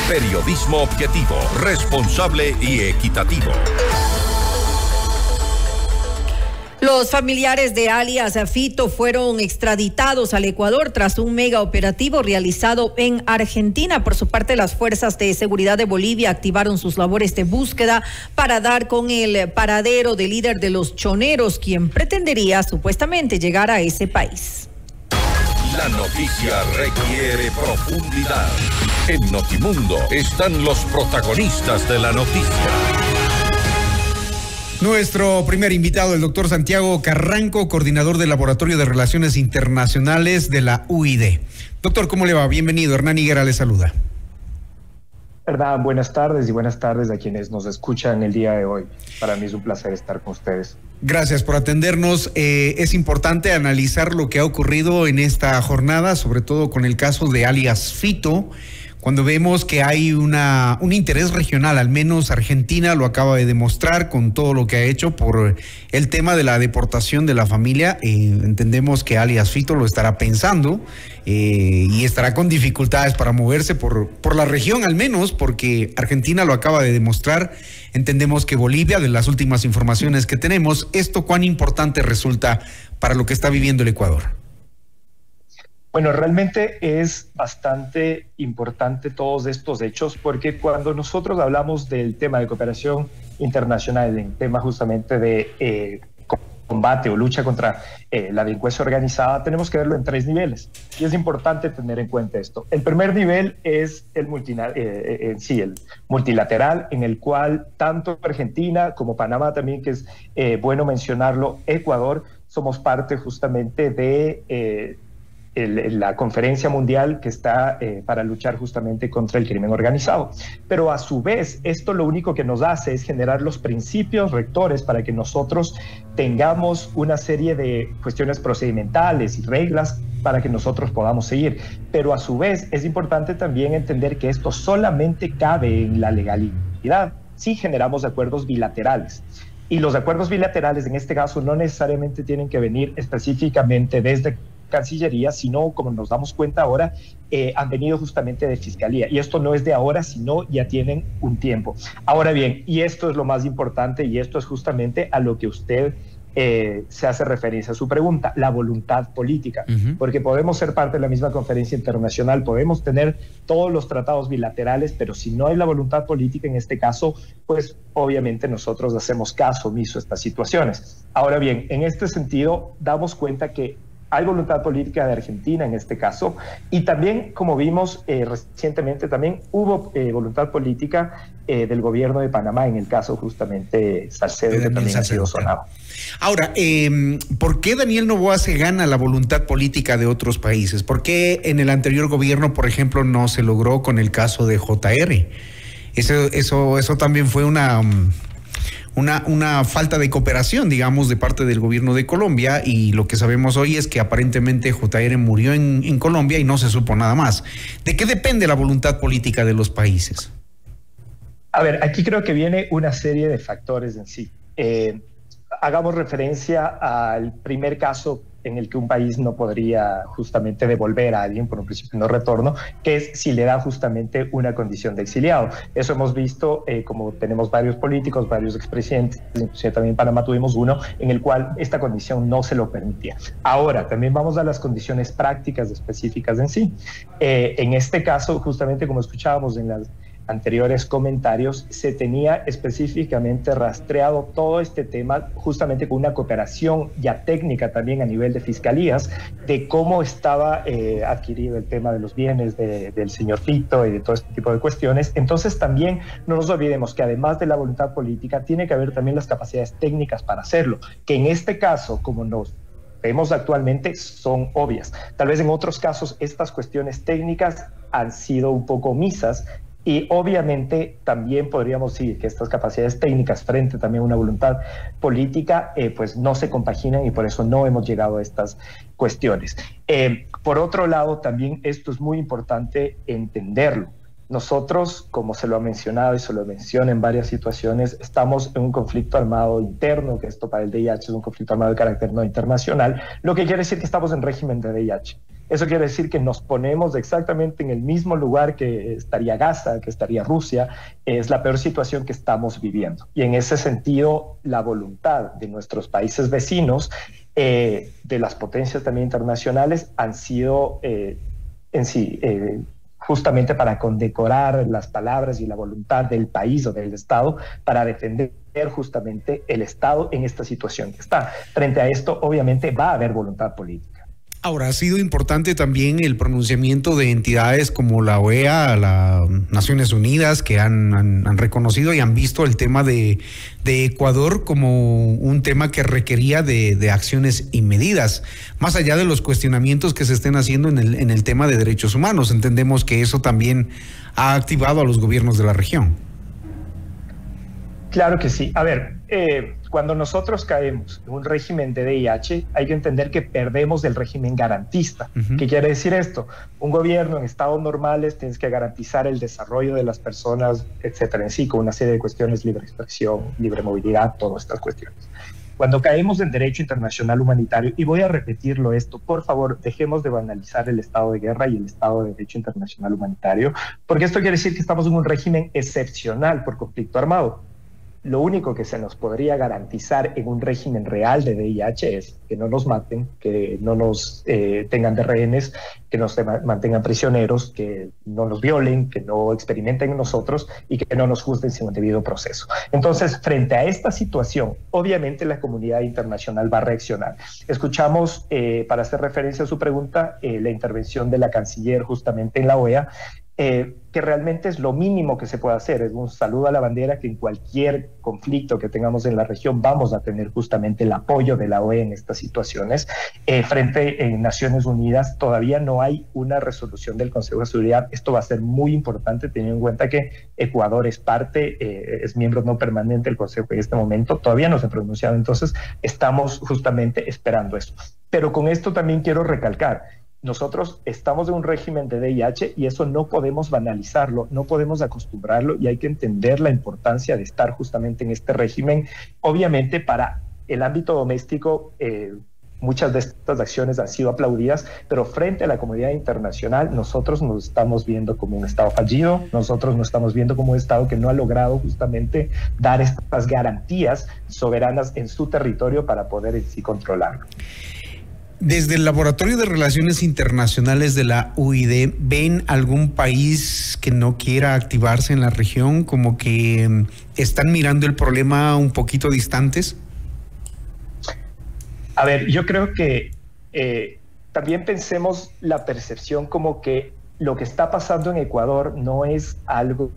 Periodismo objetivo, responsable y equitativo. Los familiares de alias Fito fueron extraditados al Ecuador tras un mega operativo realizado en Argentina. Por su parte, las fuerzas de seguridad de Bolivia activaron sus labores de búsqueda para dar con el paradero del líder de los choneros, quien pretendería supuestamente llegar a ese país. La noticia requiere profundidad. En Notimundo están los protagonistas de la noticia. Nuestro primer invitado, el doctor Santiago Carranco, coordinador del Laboratorio de Relaciones Internacionales de la UID. Doctor, ¿cómo le va? Bienvenido. Hernán Higuera le saluda. Hernán, buenas tardes y buenas tardes a quienes nos escuchan el día de hoy. Para mí es un placer estar con ustedes. Gracias por atendernos. Es importante analizar lo que ha ocurrido en esta jornada, sobre todo con el caso de alias Fito, cuando vemos que hay un interés regional, al menos Argentina lo acaba de demostrar con todo lo que ha hecho por el tema de la deportación de la familia. Entendemos que alias Fito lo estará pensando y estará con dificultades para moverse por la región, al menos porque Argentina lo acaba de demostrar. Entendemos que Bolivia, de las últimas informaciones que tenemos, ¿esto cuán importante resulta para lo que está viviendo el Ecuador? Bueno, realmente es bastante importante todos estos hechos porque cuando nosotros hablamos del tema de cooperación internacional, en tema justamente de combate o lucha contra la delincuencia organizada, tenemos que verlo en 3 niveles y es importante tener en cuenta esto. El primer nivel es el multilateral, en el cual tanto Argentina como Panamá también, que es bueno mencionarlo, Ecuador, somos parte justamente de la conferencia mundial que está para luchar justamente contra el crimen organizado. Pero a su vez, esto lo único que nos hace es generar los principios rectores para que nosotros tengamos una serie de cuestiones procedimentales y reglas para que nosotros podamos seguir. Pero a su vez, es importante también entender que esto solamente cabe en la legalidad si generamos acuerdos bilaterales. Y los acuerdos bilaterales en este caso no necesariamente tienen que venir específicamente desde Cancillería, sino, como nos damos cuenta ahora, han venido justamente de Fiscalía. Y esto no es de ahora, sino ya tienen un tiempo. Ahora bien, y esto es lo más importante, y esto es justamente a lo que usted se hace referencia a su pregunta, la voluntad política. Porque podemos ser parte de la misma conferencia internacional, podemos tener todos los tratados bilaterales, pero si no hay la voluntad política en este caso, pues obviamente nosotros hacemos caso omiso a estas situaciones. Ahora bien, en este sentido, damos cuenta que hay voluntad política de Argentina en este caso, y también, como vimos recientemente, también hubo voluntad política del gobierno de Panamá en el caso justamente Salcedo, que también ha sido sonado. Ahora, ¿por qué Daniel Noboa se gana la voluntad política de otros países? ¿Por qué en el anterior gobierno, por ejemplo, no se logró con el caso de JR? Eso también fue una falta de cooperación, digamos, de parte del gobierno de Colombia, y lo que sabemos hoy es que aparentemente JR murió en Colombia y no se supo nada más. ¿De qué depende la voluntad política de los países? A ver, aquí creo que viene una serie de factores en sí. Hagamos referencia al primer caso en el que un país no podría justamente devolver a alguien por un principio de no retorno, que es si le da justamente una condición de exiliado. Eso hemos visto, como tenemos varios políticos, varios expresidentes, inclusive también en Panamá tuvimos uno, en el cual esta condición no se lo permitía. Ahora, también vamos a las condiciones prácticas específicas en sí. En este caso, justamente como escuchábamos en las anteriores comentarios, se tenía específicamente rastreado todo este tema justamente con una cooperación ya técnica también a nivel de fiscalías de cómo estaba adquirido el tema de los bienes del señor Fito y de todo este tipo de cuestiones. Entonces también no nos olvidemos que además de la voluntad política tiene que haber también las capacidades técnicas para hacerlo, que en este caso, como nos vemos actualmente, son obvias. Tal vez en otros casos estas cuestiones técnicas han sido un poco omisas. Y obviamente también podríamos decir que estas capacidades técnicas frente también a una voluntad política pues no se compaginan y por eso no hemos llegado a estas cuestiones. Por otro lado, también esto es muy importante entenderlo. Nosotros, como se lo ha mencionado y se lo menciona en varias situaciones, estamos en un conflicto armado interno, que esto para el DIH es un conflicto armado de carácter no internacional, lo que quiere decir que estamos en régimen de DIH. Eso quiere decir que nos ponemos exactamente en el mismo lugar que estaría Gaza, que estaría Rusia. Es la peor situación que estamos viviendo. Y en ese sentido, la voluntad de nuestros países vecinos, de las potencias también internacionales, han sido justamente para condecorar las palabras y la voluntad del país o del Estado para defender justamente el Estado en esta situación que está. Frente a esto, obviamente, va a haber voluntad política. Ahora, ha sido importante también el pronunciamiento de entidades como la OEA, las Naciones Unidas, que han reconocido y han visto el tema de Ecuador como un tema que requería de acciones y medidas, más allá de los cuestionamientos que se estén haciendo en el tema de derechos humanos. Entendemos que eso también ha activado a los gobiernos de la región. Claro que sí. A ver, cuando nosotros caemos en un régimen de VIH, hay que entender que perdemos el régimen garantista. ¿Qué quiere decir esto? Un gobierno en estados normales tienes que garantizar el desarrollo de las personas, etcétera, en sí, con una serie de cuestiones, libre expresión, libre movilidad, todas estas cuestiones. Cuando caemos en derecho internacional humanitario, y voy a repetirlo esto, por favor, dejemos de banalizar el estado de guerra y el estado de derecho internacional humanitario, porque esto quiere decir que estamos en un régimen excepcional por conflicto armado. Lo único que se nos podría garantizar en un régimen real de VIH es que no nos maten, que no nos tengan de rehenes, que nos mantengan prisioneros, que no nos violen, que no experimenten en nosotros y que no nos juzguen sin un debido proceso. Entonces, frente a esta situación, obviamente la comunidad internacional va a reaccionar. Escuchamos, para hacer referencia a su pregunta, la intervención de la canciller justamente en la OEA, que realmente es lo mínimo que se puede hacer, es un saludo a la bandera, que en cualquier conflicto que tengamos en la región vamos a tener justamente el apoyo de la OEA en estas situaciones. Frente a Naciones Unidas todavía no hay una resolución del Consejo de Seguridad. Esto va a ser muy importante teniendo en cuenta que Ecuador es parte, es miembro no permanente del Consejo en este momento, todavía no se ha pronunciado, entonces estamos justamente esperando eso. Pero con esto también quiero recalcar, nosotros estamos en un régimen de VIH y eso no podemos banalizarlo, no podemos acostumbrarlo y hay que entender la importancia de estar justamente en este régimen. Obviamente para el ámbito doméstico muchas de estas acciones han sido aplaudidas, pero frente a la comunidad internacional nosotros nos estamos viendo como un Estado fallido, nosotros nos estamos viendo como un Estado que no ha logrado justamente dar estas garantías soberanas en su territorio para poder en sí controlarlo. Desde el Laboratorio de Relaciones Internacionales de la UID, ¿ven algún país que no quiera activarse en la región, como que están mirando el problema un poquito distantes? A ver, yo creo que también pensemos la percepción como que lo que está pasando en Ecuador no es algo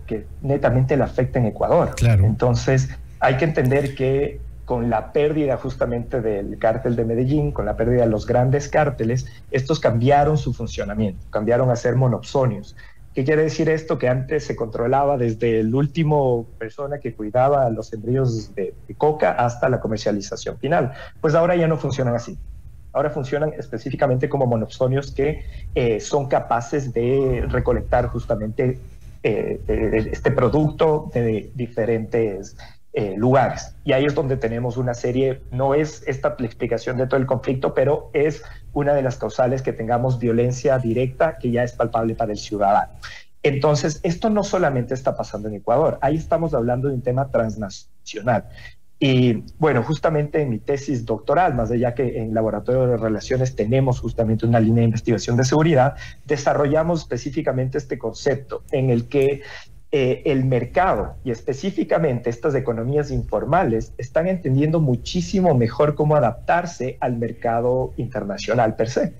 que netamente le afecta en Ecuador. Claro. Entonces, hay que entender que con la pérdida justamente del cártel de Medellín, con la pérdida de los grandes cárteles, estos cambiaron su funcionamiento, cambiaron a ser monopsonios. ¿Qué quiere decir esto? Que antes se controlaba desde el último persona que cuidaba los embriones de coca hasta la comercialización final. Pues ahora ya no funcionan así. Ahora funcionan específicamente como monopsonios que son capaces de recolectar justamente este producto de diferentes lugares. Y ahí es donde tenemos una serie, no es esta la explicación de todo el conflicto, pero es una de las causales que tengamos violencia directa que ya es palpable para el ciudadano. Entonces, esto no solamente está pasando en Ecuador, ahí estamos hablando de un tema transnacional. Y bueno, justamente en mi tesis doctoral, más allá que en Laboratorio de Relaciones tenemos justamente una línea de investigación de seguridad, desarrollamos específicamente este concepto en el que el mercado y específicamente estas economías informales están entendiendo muchísimo mejor cómo adaptarse al mercado internacional per se,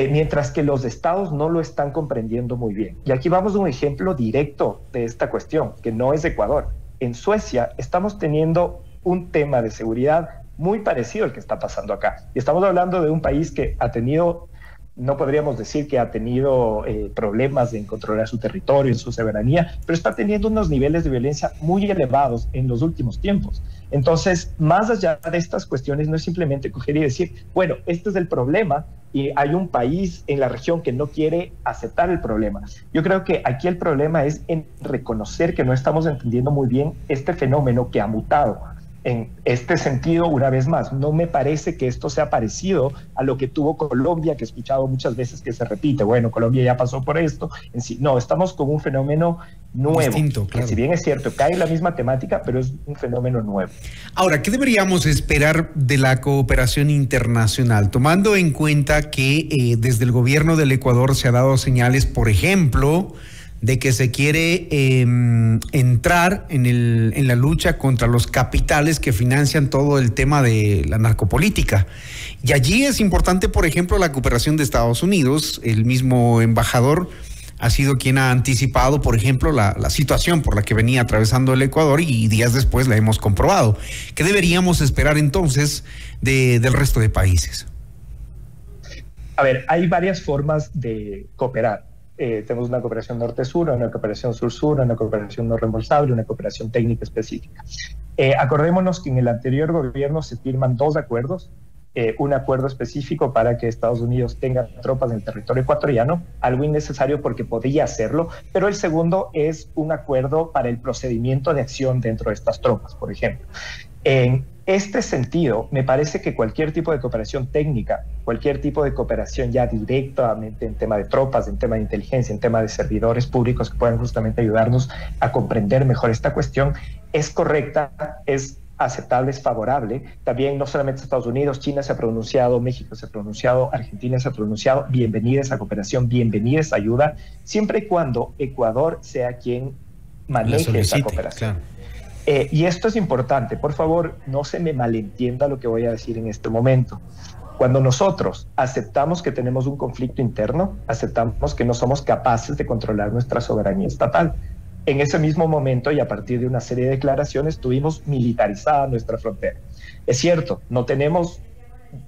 mientras que los estados no lo están comprendiendo muy bien. Y aquí vamos a un ejemplo directo de esta cuestión, que no es Ecuador. En Suecia estamos teniendo un tema de seguridad muy parecido al que está pasando acá. Y estamos hablando de un país que ha tenido, no podríamos decir que ha tenido problemas en controlar su territorio, en su soberanía, pero está teniendo unos niveles de violencia muy elevados en los últimos tiempos. Entonces, más allá de estas cuestiones, no es simplemente coger y decir, bueno, este es el problema y hay un país en la región que no quiere aceptar el problema. Yo creo que aquí el problema es en reconocer que no estamos entendiendo muy bien este fenómeno que ha mutado. En este sentido, una vez más, no me parece que esto sea parecido a lo que tuvo Colombia, que he escuchado muchas veces que se repite, bueno, Colombia ya pasó por esto, en sí. No, estamos con un fenómeno nuevo, distinto, claro. que si bien es cierto, cae en la misma temática, pero es un fenómeno nuevo. Ahora, ¿qué deberíamos esperar de la cooperación internacional? Tomando en cuenta que desde el gobierno del Ecuador se ha dado señales, por ejemplo, de que se quiere entrar en la lucha contra los capitales que financian todo el tema de la narcopolítica. Y allí es importante, por ejemplo, la cooperación de Estados Unidos. El mismo embajador ha sido quien ha anticipado, por ejemplo, la situación por la que venía atravesando el Ecuador, y días después la hemos comprobado. ¿Qué deberíamos esperar entonces del resto de países? A ver, hay varias formas de cooperar. Tenemos una cooperación norte-sur, una cooperación sur-sur, una cooperación no reembolsable, una cooperación técnica específica. Acordémonos que en el anterior gobierno se firman 2 acuerdos, un acuerdo específico para que Estados Unidos tenga tropas en el territorio ecuatoriano, algo innecesario porque podía hacerlo, pero el segundo es un acuerdo para el procedimiento de acción dentro de estas tropas, por ejemplo. En este sentido, me parece que cualquier tipo de cooperación técnica, cualquier tipo de cooperación ya directamente en tema de tropas, en tema de inteligencia, en tema de servidores públicos que puedan justamente ayudarnos a comprender mejor esta cuestión, es correcta, es aceptable, es favorable. También no solamente Estados Unidos, China se ha pronunciado, México se ha pronunciado, Argentina se ha pronunciado. Bienvenida esa cooperación, bienvenida esa ayuda, siempre y cuando Ecuador sea quien maneje esa cooperación. Claro. Y esto es importante, por favor, no se me malentienda lo que voy a decir en este momento. Cuando nosotros aceptamos que tenemos un conflicto interno, aceptamos que no somos capaces de controlar nuestra soberanía estatal. En ese mismo momento y a partir de una serie de declaraciones tuvimos militarizada nuestra frontera. Es cierto, no tenemos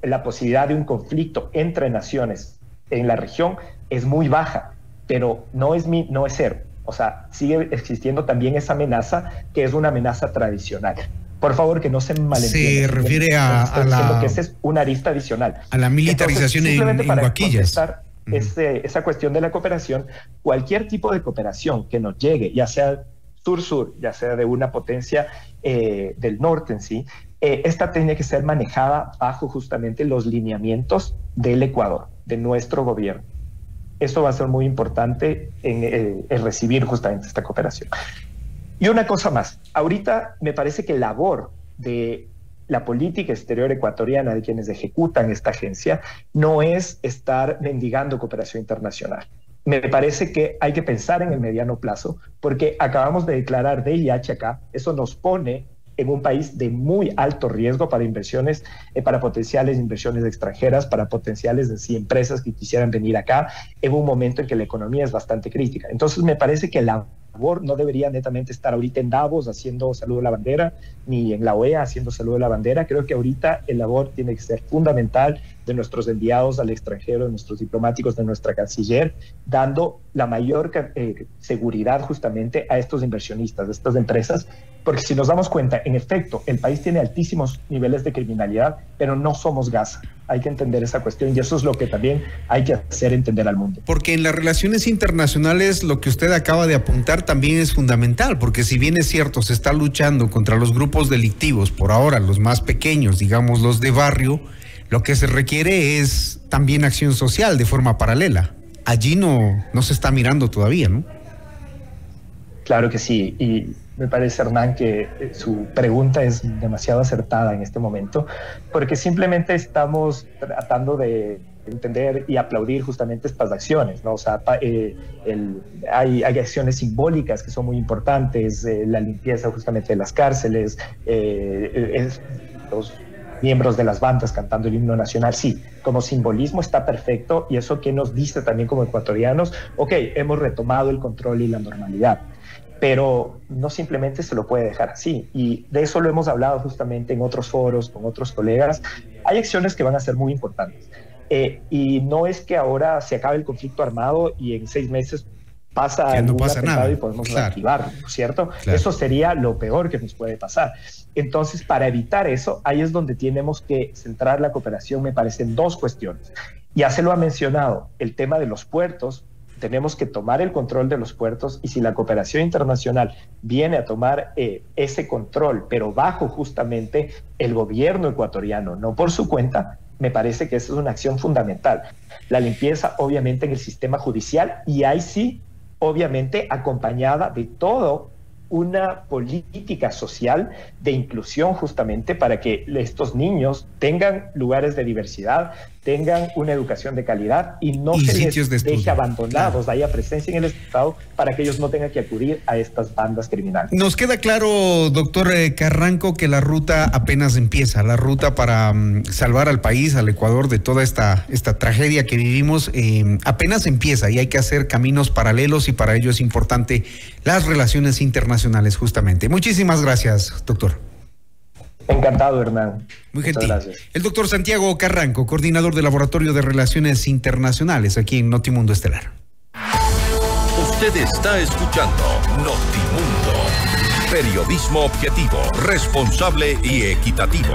la posibilidad de un conflicto entre naciones en la región, es muy baja, pero no es cero. O sea, sigue existiendo también esa amenaza, que es una amenaza tradicional. Por favor, que no se malentienda. Se refiere a la... que esa es una arista adicional. A la militarización. Entonces, en Guaquillas. Esa cuestión de la cooperación, cualquier tipo de cooperación que nos llegue, ya sea sur-sur, ya sea de una potencia del norte en sí, esta tiene que ser manejada bajo justamente los lineamientos del Ecuador, de nuestro gobierno. Esto va a ser muy importante en recibir justamente esta cooperación. Y una cosa más, ahorita me parece que la labor de la política exterior ecuatoriana, de quienes ejecutan esta agencia, no es estar mendigando cooperación internacional. Me parece que hay que pensar en el mediano plazo, porque acabamos de declarar DIH acá, eso nos pone en un país de muy alto riesgo para inversiones, para potenciales inversiones extranjeras, para potenciales empresas que quisieran venir acá, en un momento en que la economía es bastante crítica. Entonces me parece que la labor no debería netamente estar ahorita en Davos haciendo saludo a la bandera, ni en la OEA haciendo saludo a la bandera. Creo que ahorita el labor tiene que ser fundamental de nuestros enviados al extranjero, de nuestros diplomáticos, de nuestra canciller, dando la mayor seguridad justamente a estos inversionistas, a estas empresas, porque si nos damos cuenta, en efecto, el país tiene altísimos niveles de criminalidad, pero no somos Gaza. Hay que entender esa cuestión y eso es lo que también hay que hacer entender al mundo. Porque en las relaciones internacionales lo que usted acaba de apuntar también es fundamental, porque si bien es cierto, se está luchando contra los grupos delictivos, por ahora los más pequeños, digamos los de barrio, lo que se requiere es también acción social de forma paralela. Allí no se está mirando todavía, ¿no? Claro que sí, y me parece, Hernán, que su pregunta es demasiado acertada en este momento, porque simplemente estamos tratando de entender y aplaudir justamente estas acciones, ¿no? O sea, hay acciones simbólicas que son muy importantes, la limpieza justamente de las cárceles, los miembros de las bandas cantando el himno nacional, sí, como simbolismo está perfecto, y eso que nos dice también como ecuatorianos, ok, hemos retomado el control y la normalidad, pero no simplemente se lo puede dejar así, y de eso lo hemos hablado justamente en otros foros, con otros colegas. Hay acciones que van a ser muy importantes, y no es que ahora se acabe el conflicto armado y en 6 meses pasa nada y podemos reactivarlo, ¿cierto? Claro. Eso sería lo peor que nos puede pasar. Entonces, para evitar eso, ahí es donde tenemos que centrar la cooperación, me parecen 2 cuestiones. Ya se lo ha mencionado, el tema de los puertos tenemos que tomar el control de los puertos, y si la cooperación internacional viene a tomar ese control, pero bajo justamente el gobierno ecuatoriano, no por su cuenta, me parece que esa es una acción fundamental. La limpieza, obviamente, en el sistema judicial, y ahí sí, obviamente, acompañada de todo una política social de inclusión, justamente para que estos niños tengan lugares de diversidad, tengan una educación de calidad y no se les deje abandonados, haya presencia en el Estado para que ellos no tengan que acudir a estas bandas criminales. Nos queda claro, doctor Carranco, que la ruta apenas empieza, la ruta para salvar al país, al Ecuador, de toda esta tragedia que vivimos, apenas empieza, y hay que hacer caminos paralelos, y para ello es importante las relaciones internacionales, justamente. Muchísimas gracias, doctor. Encantado, Hernán. Muy gentil. Gracias. El doctor Santiago Carranco, coordinador del Laboratorio de Relaciones Internacionales aquí en Notimundo Estelar. Usted está escuchando Notimundo. Periodismo objetivo, responsable y equitativo.